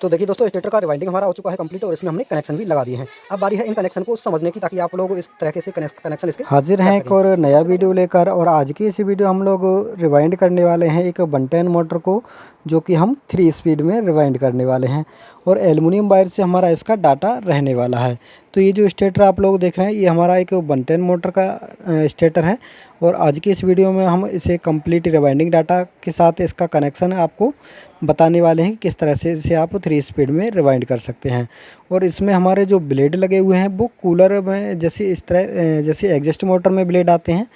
तो देखिए दोस्तों, स्टेटर का रिवाइंडिंग हमारा हो चुका है कंप्लीट और इसमें हमने कनेक्शन भी लगा दिए हैं। अब बारी है इन कनेक्शन को समझने की, ताकि आप लोग इस तरीके से कनेक्शन इसके हाजिर कर हैं एक सकें। और नया सबसे वीडियो पहले लेकर। और आज की इस वीडियो हम लोग रिवाइंड करने वाले हैं एक 110 मोटर को, जो कि हम 3 स्पीड में रिवाइंड करने वाले हैं। और एल्युमिनियम वायर से हमारा इसका डाटा रहने वाला है। तो ये जो स्टेटर आप लोग देख रहे हैं, ये हमारा एक 110 मोटर का स्टेटर है। और आज की इस वीडियो में हम इसे कंप्लीट रिवाइंडिंग डाटा के साथ इसका कनेक्शन आपको बताने वाले हैं कि किस तरह से इसे आप 3 स्पीड में रिवाइंड कर सकते हैं। और इसमें हमारे जो ब्लेड लगे हुए हैं वो कूलर में जैसे इस तरह जैसे एग्जॉस्ट मोटर में ब्लेड आते हैं,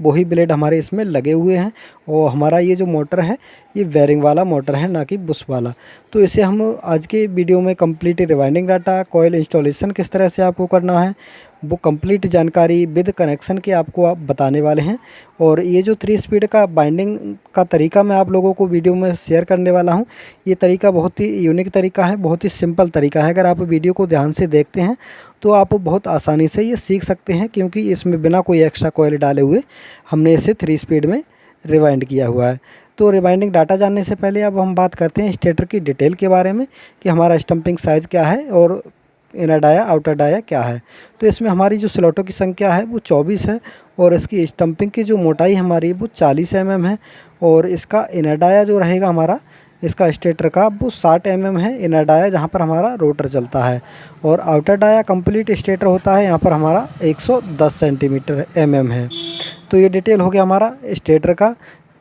वही ब्लेड हमारे इसमें लगे हुए हैं। और हमारा ये जो मोटर है, ये बेयरिंग वाला मोटर है, ना कि बुश वाला। तो इसे हम आज के वीडियो में complete rewinding data, coil installation किस तरह से आपको करना है, वो कंप्लीट जानकारी विद कनेक्शन के आपको आप बताने वाले हैं। और ये जो 3 स्पीड का बाइंडिंग का तरीका मैं आप लोगों को वीडियो में शेयर करने वाला हूँ, ये तरीका बहुत ही यूनिक तरीका है, बहुत ही सिंपल तरीका है। अगर आप वीडियो को ध्यान से देखते हैं तो आप बहुत आसानी से ये सीख सकते हैं, क्योंकि इसमें बिना कोई एक्स्ट्रा कॉइल डाले हुए हमने इसे 3 स्पीड में रिवाइंड किया हुआ है। तो रिवाइंडिंग डाटा जानने से पहले अब हम बात करते हैं स्टेटर की डिटेल के बारे में, कि हमारा स्टम्पिंग साइज़ क्या है और इनर डाया आउटर डाया क्या है। तो इसमें हमारी जो स्लॉटों की संख्या है वो 24 है। और इसकी स्टम्पिंग की जो मोटाई हमारी वो 40 mm है। और इसका इनर डाया जो रहेगा हमारा, इसका स्टेटर का, वो 60 mm है इनर डाया, जहाँ पर हमारा रोटर चलता है। और आउटर डाया कंप्लीट स्टेटर होता है, यहाँ पर हमारा 110 सेंटीमीटर है। तो ये डिटेल हो गया हमारा स्टेटर का।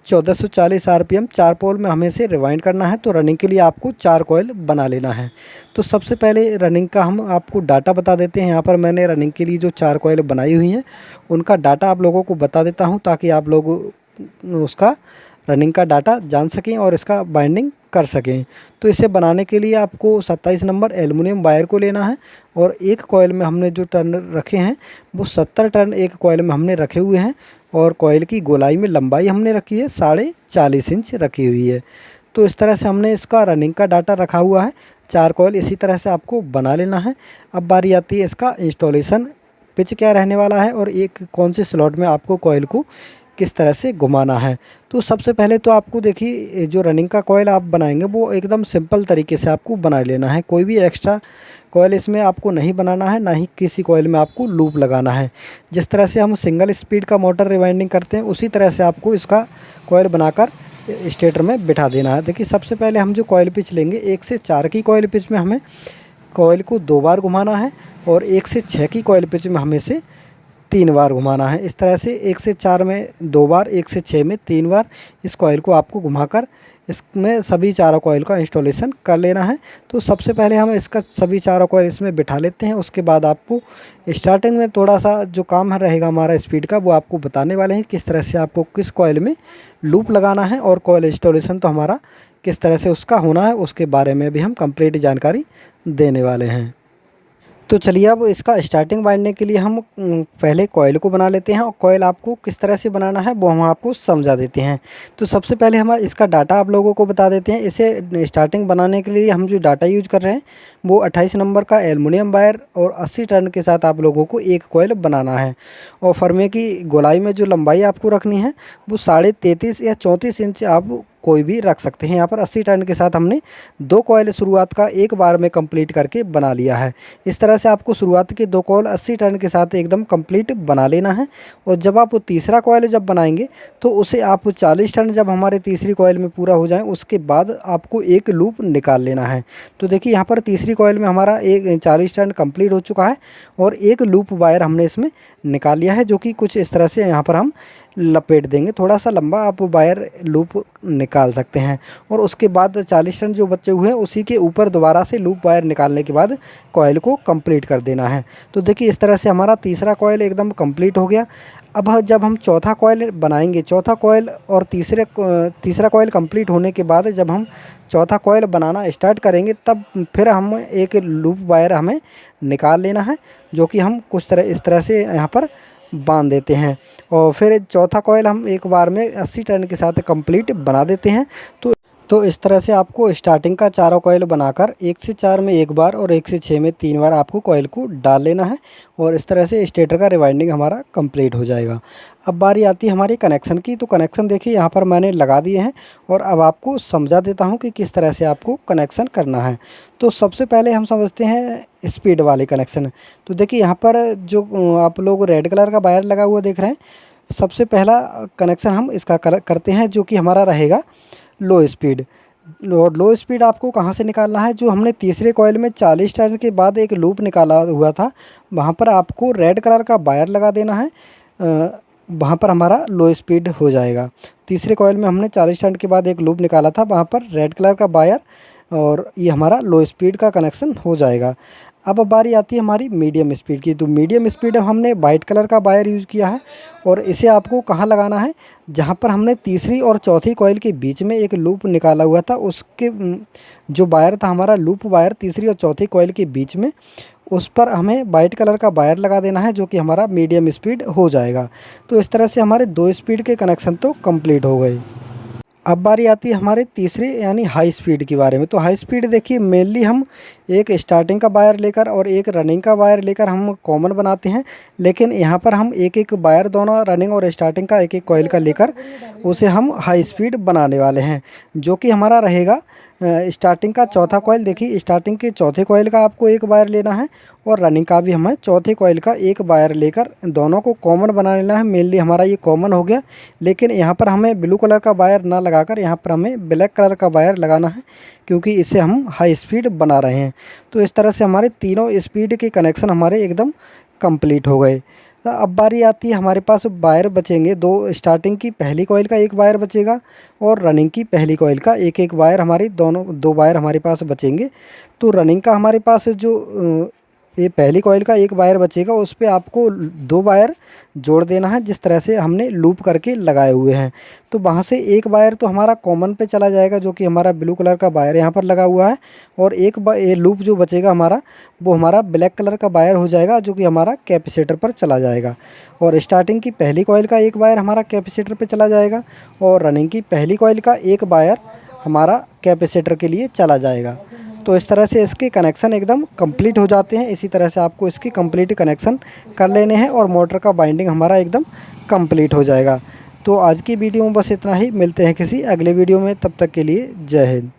1440 RPM 4 पोल में हमें इसे रिवाइंड करना है। तो रनिंग के लिए आपको 4 कॉइल बना लेना है। तो सबसे पहले रनिंग का हम आपको डाटा बता देते हैं। यहाँ पर मैंने रनिंग के लिए जो 4 कॉइल बनाई हुई हैं, उनका डाटा आप लोगों को बता देता हूँ, ताकि आप लोग उसका रनिंग का डाटा जान सकें और इसका बाइंडिंग कर सकें। तो इसे बनाने के लिए आपको 27 नंबर एल्युमिनियम वायर को लेना है। और एक कॉइल में हमने जो टर्न रखे हैं, वो 70 टर्न एक कॉइल में हमने रखे हुए हैं। और कॉइल की गोलाई में लंबाई हमने रखी है 40.5 इंच रखी हुई है। तो इस तरह से हमने इसका रनिंग का डाटा रखा हुआ है। 4 कॉइल इसी तरह से आपको बना लेना है। अब बारी आती है इसका इंस्टॉलेशन, पिच क्या रहने वाला है और एक कौन से स्लॉट में आपको कॉइल को किस तरह से घुमाना है। तो सबसे पहले तो आपको देखिए, जो रनिंग का कॉइल आप बनाएंगे वो एकदम सिंपल तरीके से आपको बना लेना है। कोई भी एक्स्ट्रा कॉइल इसमें आपको नहीं बनाना है, ना ही किसी कॉइल में आपको लूप लगाना है। जिस तरह से हम सिंगल स्पीड का मोटर रिवाइंडिंग करते हैं, उसी तरह से आपको इसका कॉइल बनाकर स्टेटर में बिठा देना है। देखिए, सबसे पहले हम जो कॉइल पिच लेंगे, 1 से 4 की कॉइल पिच में हमें कॉइल को 2 बार घुमाना है। और 1 से 6 की कॉइल पिच में हमें से 3 बार घुमाना है। इस तरह से 1 से 4 में 2 बार, 1 से 6 में 3 बार इस कॉइल को आपको घुमाकर इसमें सभी चारों कॉइल का इंस्टॉलेशन कर लेना है। तो सबसे पहले हम इसका सभी चारों कॉइल इसमें बिठा लेते हैं। उसके बाद आपको स्टार्टिंग में थोड़ा सा जो काम रहेगा हमारा स्पीड का, वो आपको बताने वाले हैं किस तरह से आपको किस कॉइल में लूप लगाना है। और कॉइल इंस्टॉलेशन तो हमारा किस तरह से उसका होना है, उसके बारे में भी हम कंप्लीट जानकारी देने वाले हैं। तो चलिए, अब इसका स्टार्टिंग बांधने के लिए हम पहले कॉइल को बना लेते हैं। और कॉइल आपको किस तरह से बनाना है वो हम आपको समझा देते हैं। तो सबसे पहले हम इसका डाटा आप लोगों को बता देते हैं। इसे स्टार्टिंग बनाने के लिए हम जो डाटा यूज कर रहे हैं, वो 28 नंबर का एल्युमिनियम वायर और 80 टर्न के साथ आप लोगों को एक कॉइल बनाना है। और फरमे की गोलाई में जो लंबाई आपको रखनी है, वो 33.5 या 34 इंच आप कोई भी रख सकते हैं। यहाँ पर 80 टर्न के साथ हमने 2 कॉइल शुरुआत का एक बार में कंप्लीट करके बना लिया है। इस तरह से आपको शुरुआत के 2 कॉइल 80 टर्न के साथ एकदम कंप्लीट बना लेना है। और जब आप तीसरा कॉइल जब बनाएंगे, तो उसे आप 40 टर्न जब हमारे तीसरी कॉइल में पूरा हो जाए, उसके बाद आपको एक लूप निकाल लेना है। तो देखिए, यहाँ पर तीसरी कॉइल में हमारा एक 40 टर्न कंप्लीट हो चुका है। और एक लूप वायर हमने इसमें निकाल लिया है, जो कि कुछ इस तरह से यहाँ पर हम लपेट देंगे। थोड़ा सा लंबा आप वायर लूप निकाल सकते हैं। और उसके बाद 40 टर्न जो बचे हुए हैं, उसी के ऊपर दोबारा से लूप वायर निकालने के बाद कॉइल को कंप्लीट कर देना है। तो देखिए, इस तरह से हमारा तीसरा कॉइल एकदम कंप्लीट हो गया। अब जब हम चौथा कॉइल बनाएंगे, चौथा कॉइल और तीसरा कॉइल कंप्लीट होने के बाद जब हम चौथा कॉइल बनाना स्टार्ट करेंगे, तब फिर हम एक लूप वायर हमें निकाल लेना है, जो कि हम कुछ इस तरह से यहाँ पर बांध देते हैं। और फिर चौथा कॉइल हम एक बार में 80 टर्न के साथ कंप्लीट बना देते हैं। तो तो इस तरह से आपको स्टार्टिंग का चारों कॉइल बनाकर 1 से 4 में एक बार और 1 से 6 में 3 बार आपको कॉइल को डाल लेना है और इस तरह से स्टेटर का रिवाइंडिंग हमारा कंप्लीट हो जाएगा। अब बारी आती है हमारी कनेक्शन की। तो कनेक्शन देखिए यहाँ पर मैंने लगा दिए हैं और अब आपको समझा देता हूँ कि किस तरह से आपको कनेक्शन करना है। तो सबसे पहले हम समझते हैं स्पीड वाले कनेक्शन। तो देखिए यहाँ पर जो आप लोग रेड कलर का वायर लगा हुआ देख रहे हैं, सबसे पहला कनेक्शन हम इसका करते हैं, जो कि हमारा रहेगा लो स्पीड। और लो स्पीड आपको कहाँ से निकालना है, जो हमने तीसरे कॉइल में 40 टर्न के बाद एक लूप निकाला हुआ था, वहाँ पर आपको रेड कलर का वायर लगा देना है। वहाँ पर हमारा लो स्पीड हो जाएगा। तीसरे कॉइल में हमने 40 टर्न के बाद एक लूप निकाला था, वहाँ पर रेड कलर का वायर, और ये हमारा लो स्पीड का कनेक्शन हो जाएगा। अब बारी आती है हमारी मीडियम स्पीड की। तो मीडियम स्पीड हमने वाइट कलर का वायर यूज़ किया है और इसे आपको कहाँ लगाना है, जहाँ पर हमने तीसरी और चौथी कॉइल के बीच में एक लूप निकाला हुआ था, उसके जो वायर था हमारा लूप वायर तीसरी और चौथी कॉइल के बीच में, उस पर हमें वाइट कलर का वायर लगा देना है, जो कि हमारा मीडियम स्पीड हो जाएगा। तो इस तरह से हमारे 2 स्पीड के कनेक्शन तो कंप्लीट हो गए। अब बारी आती है हमारे तीसरे यानी हाई स्पीड के बारे में। तो हाई स्पीड देखिए मेनली हम एक स्टार्टिंग का वायर लेकर और एक रनिंग का वायर लेकर हम कॉमन बनाते हैं, लेकिन यहाँ पर हम एक एक वायर दोनों रनिंग और स्टार्टिंग का एक एक कॉइल का लेकर उसे हम हाई स्पीड बनाने वाले हैं, जो कि हमारा रहेगा स्टार्टिंग का चौथा कॉइल। देखिए स्टार्टिंग के चौथे कॉइल का आपको एक वायर लेना है और रनिंग का भी हमें चौथे कॉइल का एक वायर लेकर दोनों को कॉमन बना लेना है। मेनली हमारा ये कॉमन हो गया, लेकिन यहाँ पर हमें ब्लू कलर का वायर ना लगाकर यहाँ पर हमें ब्लैक कलर का वायर लगाना है, क्योंकि इससे हम हाई स्पीड बना रहे हैं। तो इस तरह से हमारे तीनों स्पीड के कनेक्शन हमारे एकदम कंप्लीट हो गए। तो अब बारी आती है हमारे पास वायर बचेंगे 2, स्टार्टिंग की पहली कॉइल का एक वायर बचेगा और रनिंग की पहली कॉइल का एक एक वायर, हमारी दोनों 2 वायर हमारे पास बचेंगे। तो रनिंग का हमारे पास जो ये पहली कॉइल का एक वायर बचेगा, उस पे आपको 2 वायर जोड़ देना है, जिस तरह से हमने लूप करके लगाए हुए हैं। तो वहाँ से एक वायर तो हमारा कॉमन पे चला जाएगा, जो कि हमारा ब्लू कलर का वायर यहाँ पर लगा हुआ है, और एक ये लूप जो बचेगा हमारा, वो हमारा ब्लैक कलर का वायर हो जाएगा, जो कि हमारा कैपेसिटर पर चला जाएगा। और स्टार्टिंग की पहली कॉइल का एक वायर हमारा कैपेसिटर पर चला जाएगा और रनिंग की पहली कॉइल का एक वायर हमारा कैपेसिटर के लिए चला जाएगा। तो इस तरह से इसके कनेक्शन एकदम कंप्लीट हो जाते हैं। इसी तरह से आपको इसके कंप्लीट कनेक्शन कर लेने हैं और मोटर का बाइंडिंग हमारा एकदम कंप्लीट हो जाएगा। तो आज की वीडियो में बस इतना ही। मिलते हैं किसी अगले वीडियो में, तब तक के लिए जय हिंद।